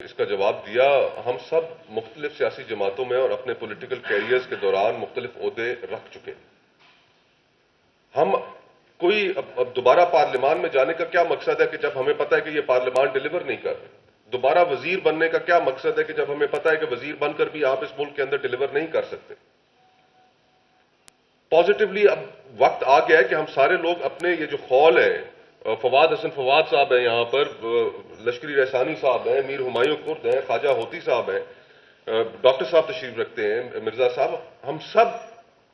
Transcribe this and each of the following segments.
اس کا جواب دیا. ہم سب مختلف سیاسی جماعتوں میں اور اپنے پولیٹیکل کیریئرز کے دوران مختلف عہدے رکھ چکے. ہم کوئی اب دوبارہ پارلیمان میں جانے کا کیا مقصد ہے کہ جب ہمیں پتہ ہے کہ یہ پارلیمان ڈیلیور نہیں کر رہے؟ دوبارہ وزیر بننے کا کیا مقصد ہے کہ جب ہمیں پتہ ہے کہ وزیر بن کر بھی آپ اس ملک کے اندر ڈیلیور نہیں کر سکتے؟ پازیٹیولی اب وقت آ گیا ہے کہ ہم سارے لوگ اپنے یہ جو خول ہے، فواد حسن فواد صاحب ہیں یہاں پر، لشکری رحسانی صاحب ہیں، میر ہمایوں کرد ہیں، خواجہ ہوتی صاحب ہیں، ڈاکٹر صاحب تشریف رکھتے ہیں، مرزا صاحب، ہم سب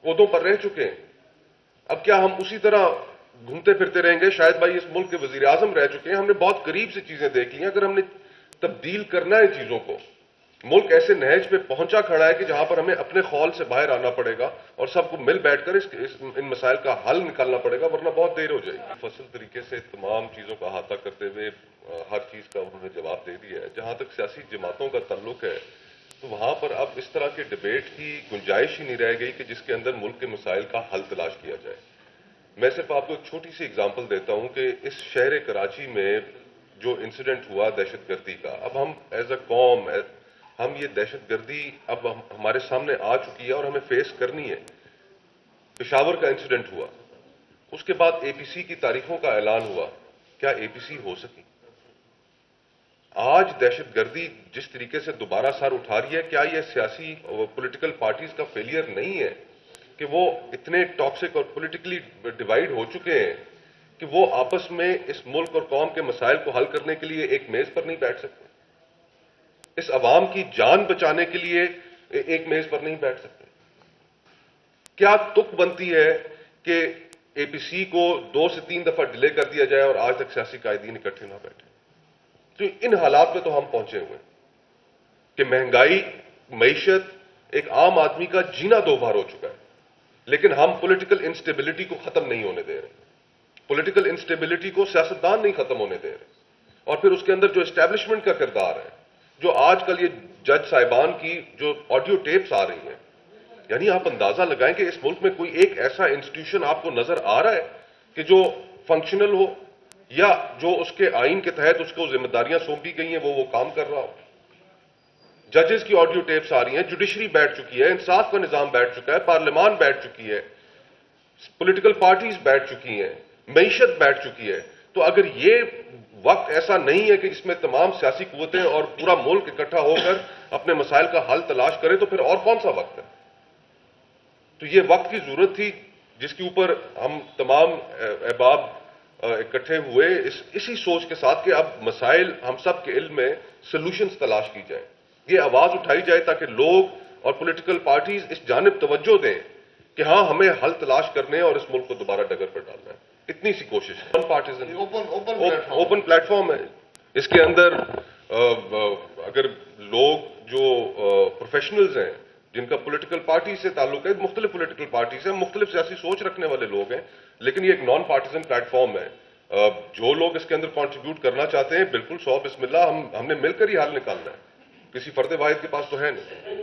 عہدوں پر رہ چکے ہیں. اب کیا ہم اسی طرح گھومتے پھرتے رہیں گے؟ شاید بھائی اس ملک کے وزیر اعظم رہ چکے ہیں، ہم نے بہت قریب سے چیزیں دیکھ لی ہیں. اگر ہم نے تبدیل کرنا ہے چیزوں کو، ملک ایسے نہج پہ پہنچا کھڑا ہے کہ جہاں پر ہمیں اپنے خول سے باہر آنا پڑے گا اور سب کو مل بیٹھ کر ان مسائل کا حل نکالنا پڑے گا، ورنہ بہت دیر ہو جائے گی. فصل طریقے سے تمام چیزوں کا احاطہ کرتے ہوئے ہر چیز کا انہوں نے جواب دے دیا ہے. جہاں تک سیاسی جماعتوں کا تعلق ہے تو وہاں پر اب اس طرح کے ڈیبیٹ کی گنجائش ہی نہیں رہ گئی کہ جس کے اندر ملک کے مسائل کا حل تلاش کیا جائے. میں صرف آپ کو ایک چھوٹی سی اگزامپل دیتا ہوں کہ اس شہر کراچی میں جو انسیڈنٹ ہوا دہشت گردی کا، اب ہم ایز اے قوم ہم یہ دہشت گردی اب ہمارے سامنے آ چکی ہے اور ہمیں فیس کرنی ہے. پشاور کا انسیڈنٹ ہوا، اس کے بعد اے پی سی کی تاریخوں کا اعلان ہوا. کیا اے پی سی ہو سکی؟ آج دہشت گردی جس طریقے سے دوبارہ سر اٹھا رہی ہے، کیا یہ سیاسی پولیٹیکل پارٹیز کا فیلئر نہیں ہے کہ وہ اتنے ٹاکسک اور پولیٹیکلی ڈیوائیڈ ہو چکے ہیں کہ وہ آپس میں اس ملک اور قوم کے مسائل کو حل کرنے کے لیے ایک میز پر نہیں بیٹھ سکتے؟ اس عوام کی جان بچانے کے لیے ایک میز پر نہیں بیٹھ سکتے؟ کیا تک بنتی ہے کہ اے پی سی کو 2 سے 3 دفعہ ڈیلے کر دیا جائے اور آج تک سیاسی قائدین اکٹھے نہ بیٹھے؟ تو ان حالات پہ تو ہم پہنچے ہوئے کہ مہنگائی، معیشت، ایک عام آدمی کا جینا دو بار ہو چکا ہے، لیکن ہم پولیٹیکل انسٹیبلٹی کو ختم نہیں ہونے دے رہے. پولیٹیکل انسٹیبلٹی کو سیاستدان نہیں ختم ہونے دے رہے. اور پھر اس کے اندر جو اسٹیبلشمنٹ کا کردار ہے، جو آج کل یہ جج صاحبان کی جو آڈیو ٹیپس آ رہی ہیں، یعنی آپ اندازہ لگائیں کہ اس ملک میں کوئی ایک ایسا انسٹیٹیوشن آپ کو نظر آ رہا ہے کہ جو فنکشنل ہو یا جو اس کے آئین کے تحت اس کو ذمہ داریاں سونپی گئی ہیں وہ کام کر رہا ہو؟ ججز کی آڈیو ٹیپس آ رہی ہیں، جوڈیشری بیٹھ چکی ہے، انصاف کا نظام بیٹھ چکا ہے، پارلیمان بیٹھ چکی ہے، پولیٹیکل پارٹیز بیٹھ چکی ہیں، معیشت بیٹھ چکی ہے. تو اگر یہ وقت ایسا نہیں ہے کہ جس میں تمام سیاسی قوتیں اور پورا ملک اکٹھا ہو کر اپنے مسائل کا حل تلاش کرے تو پھر اور کون سا وقت ہے؟ تو یہ وقت کی ضرورت تھی جس کے اوپر ہم تمام احباب اکٹھے ہوئے اسی سوچ کے ساتھ کہ اب مسائل ہم سب کے علم میں سلوشنز تلاش کی جائیں، یہ آواز اٹھائی جائے تاکہ لوگ اور پولیٹیکل پارٹیز اس جانب توجہ دیں کہ ہاں ہمیں حل تلاش کرنے اور اس ملک کو دوبارہ ڈگر پر ڈالنا ہے. اتنی سی کوشش ہے. اوپن پلیٹ فارم ہے. اس کے اندر اگر لوگ جو پروفیشنلز ہیں جن کا پولیٹیکل پارٹی سے تعلق ہے، مختلف پولیٹیکل پارٹیز ہیں، مختلف سیاسی سوچ رکھنے والے لوگ ہیں، لیکن یہ ایک نان پارٹیزن پلیٹ فارم ہے. جو لوگ اس کے اندر کنٹریبیوٹ کرنا چاہتے ہیں بالکل 100 بسم اللہ، ہم نے مل کر ہی حل نکالنا ہے. کسی فرد واحد کے پاس تو ہے نہیں.